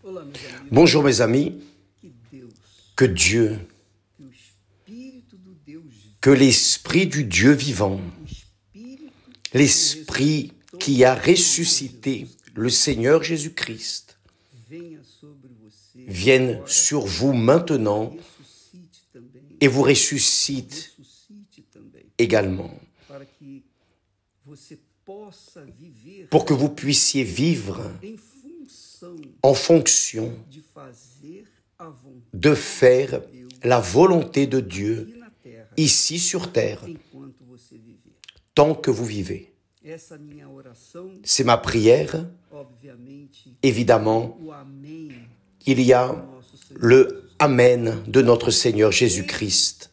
Olá, meus amigos. Bonjour mes amis, Que Deus, que Dieu, que o Espírito do Deus, que l'Esprit du Dieu vivant, o Espírito l'Esprit qui a ressuscité le Seigneur Jésus-Christ, venha sobre você, vienne sur vous maintenant ressuscite também, et vous ressuscite ressuscite também, également, para que você possa viver pour que vous puissiez vivre em função en fonction de fazer a vontade de faire la volonté de Dieu aqui na terra, ici sur terre, enquanto você viver. tant que vous vivez. Essa minha oração, C'est ma prière. obviamente, Évidemment, o amém il y a do nosso Senhor. le Amen de notre Seigneur Jésus-Christ.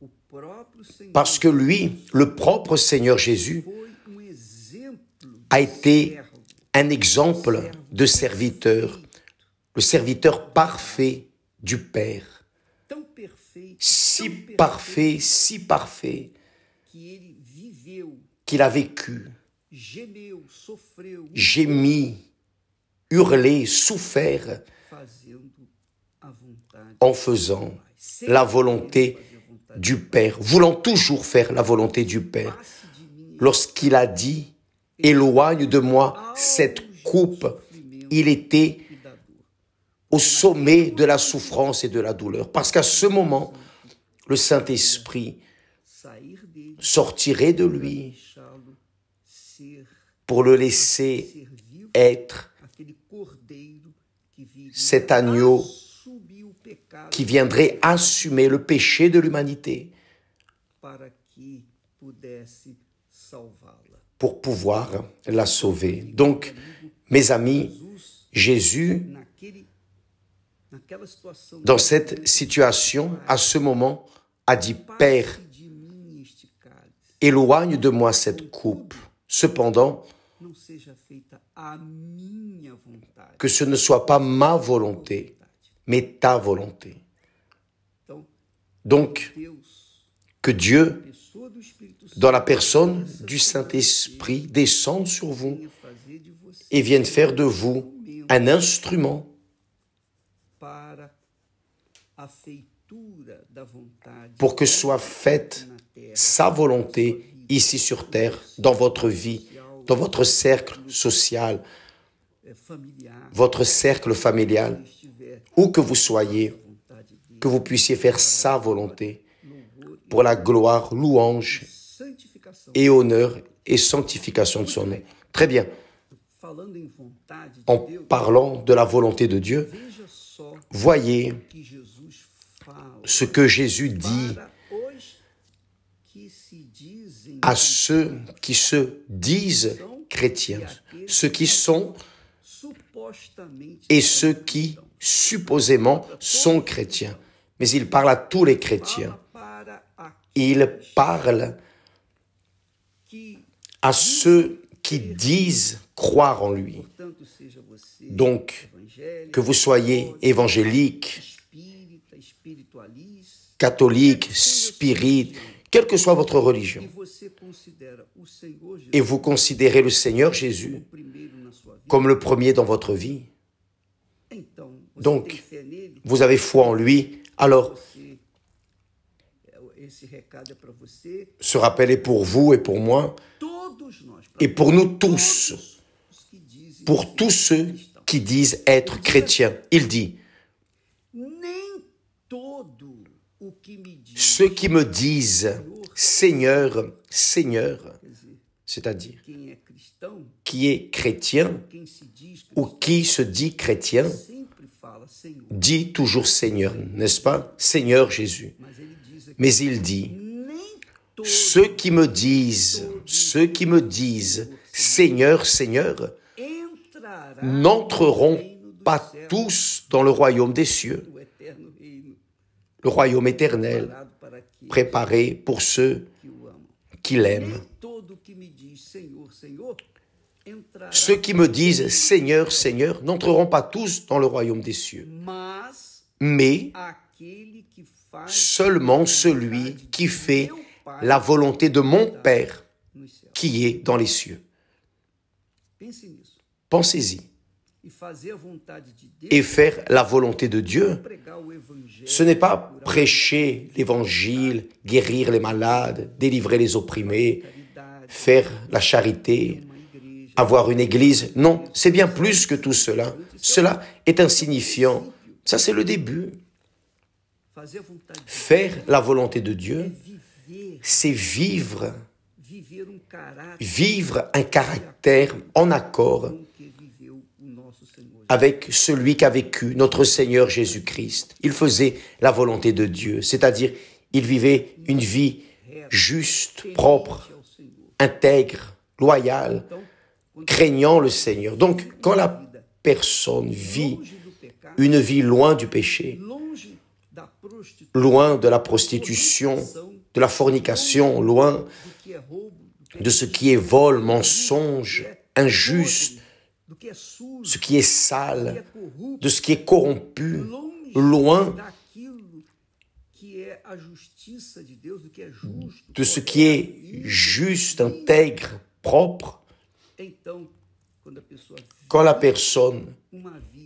O próprio Senhor Parce que lui, le propre Seigneur Jésus, foi exemplo a de été servo, un exemple de serviteur, le serviteur parfait du Père. tão perfeito, Si tão parfait, si parfait, que ele viveu, qu'il a vécu, gemeu, sofreu, gémi, hurlé, souffert fazendo a vontade en faisant Sempre la volonté fazer a vontade du Père, voulant toujours faire la volonté du Père. Passe de mim Lorsqu'il a dit « Éloigne de moi cette coupe », il était e da dor. au sommet de la souffrance et de la douleur. Parce qu'à ce moment, le Saint-Esprit Sair dele, sortirait de lui deixá-lo ser, pour le laisser ser vivo, être aquele cordeiro que viria cet agneau assumir o pecado qui viendrait assumer le péché de l'humanité para que pudesse salvá-la. pour pouvoir la sauver. Donc, mes amis, Jésus, Naquela situação, dans cette situation, à ce moment, a dit « Père, passe de mim este cálice, éloigne de moi cette coupe. Cependant, não seja feita a minha vontade. que ce ne soit pas ma volonté, mais ta volonté. Então, » Donc, Deus, que Dieu, pessoa do Espírito Santo, dans la personne du Saint-Esprit, descende sur vous venha fazer de você et vienne faire de vous un instrument para a feitura da vontade pour que soit faite na terra, sa volonté ici sur terre, dans votre vie, dans votre cercle social, familiar, votre cercle familial, estiver où que vous soyez, vontade de que vous puissiez faire sa volonté louvor pour la gloire, louange santificação. et honneur et sanctification de son nom. Très bien. Falando em vontade de En Deus, parlant de la volonté de Dieu, veja só voyez que Jesus fala ce que Jésus dit para os que se dizem à ceux qui se disent chrétiens, ceux qui sont supostamente et ceux qui supposément sont chrétiens. Mais il parle à tous les chrétiens. fala para Il parle que, à ceux qui disent croire en lui. portanto, seja você Donc, evangélico, que vous soyez évangélique, espírita, espiritualista, catholique, spirit, quelle que soit votre e religion, você considera o Senhor Jesus et vous considérez le Seigneur Jésus primeiro na sua vida, comme le premier dans votre vie, então você Donc, tem fé nele, vous avez foi en lui, alors você, esse recado é para você, ce rappel est pour vous et pour moi, todos nós, et pour nous tous, os que dizem pour tous ceux qui disent être chrétiens. Il dit, nem todo o que me diz, ceux qui me disent Seigneur, Seigneur, quer dizer, c'est-à-dire quem é cristão, qui est chrétien quem se diz ou cristão, qui se dit chrétien, sempre fala Senhor, dit toujours Seigneur, n'est-ce pas? Seigneur Jésus. mas ele diz aqui, Mais il dit, nem todo ceux qui me disent Seigneur, Seigneur, entrará n'entreront no reino dos pas céus, tous dans le royaume des cieux, o eterno reino le royaume éternel, preparado para aqueles préparé pour ceux que o amam. qui l'aiment. Nem todo que me diz Senhor, Senhor, entrará, Ceux qui me disent Seigneur, Seigneur, n'entreront pas tous dans le royaume des cieux, mas mais aquele que faz seulement celui qui fait la volonté de mon Père nos céus. qui est dans les cieux. Pense nisso. Pensez-y. Et faire la volonté de Dieu, ce n'est pas prêcher l'évangile, guérir les malades, délivrer les opprimés, faire la charité, avoir une église. Non, c'est bien plus que tout cela. Cela est insignifiant. Ça, c'est le début. Faire la volonté de Dieu, c'est vivre un caractère en accord avec celui qu'a vécu notre Seigneur Jésus-Christ. Il faisait la volonté de Dieu, c'est-à-dire il vivait une vie juste, propre, intègre, loyale, craignant le Seigneur. Donc, quand la personne vit une vie loin du péché, loin de la prostitution, de la fornication, loin de ce qui est vol, mensonge, injuste, ce qui est sale, de ce qui est corrompu, loin de ce qui est juste, intègre, propre. Quand la personne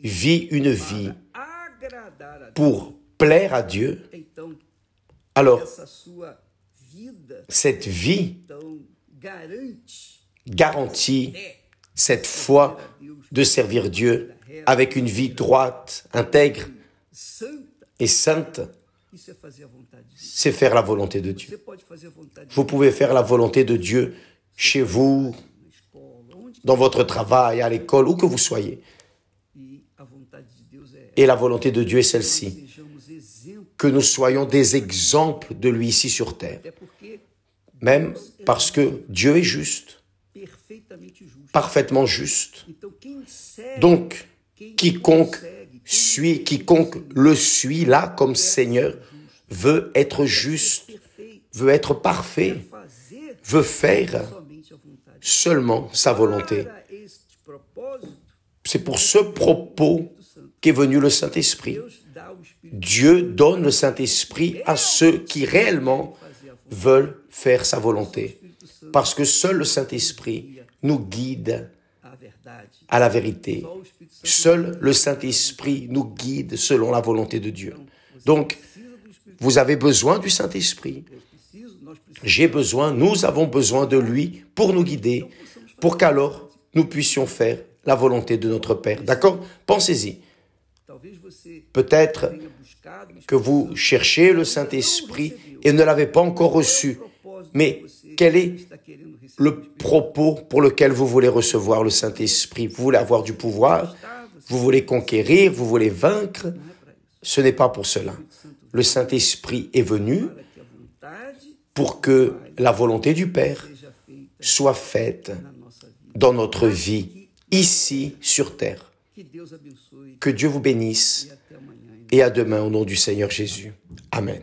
vit une vie pour plaire à Dieu, alors cette vie garantit cette foi de servir Dieu avec une vie droite, intègre et sainte. C'est faire la volonté de Dieu. Vous pouvez faire la volonté de Dieu chez vous, dans votre travail, à l'école, où que vous soyez. Et la volonté de Dieu est celle-ci, que nous soyons des exemples de lui ici sur terre. Même parce que Dieu est juste, parfaitement juste. Donc, quiconque le suit là comme Seigneur, veut être juste, veut être parfait, veut faire seulement sa volonté. C'est pour ce propos qu'est venu le Saint-Esprit. Dieu donne le Saint-Esprit à ceux qui réellement veulent faire sa volonté. Parce que seul le Saint-Esprit nous guide à la vérité. Seul le Saint-Esprit nous guide selon la volonté de Dieu. Donc, vous avez besoin du Saint-Esprit. J'ai besoin, nous avons besoin de lui pour nous guider, pour qu'alors nous puissions faire la volonté de notre Père. D'accord? Pensez-y. Peut-être que vous cherchez le Saint-Esprit et ne l'avez pas encore reçu. Mais quel est le propos pour lequel vous voulez recevoir le Saint-Esprit? Vous voulez avoir du pouvoir? Vous voulez conquérir? Vous voulez vaincre? Ce n'est pas pour cela. Le Saint-Esprit est venu pour que la volonté du Père soit faite dans notre vie, ici sur terre. Que Dieu vous bénisse et à demain au nom du Seigneur Jésus. Amen.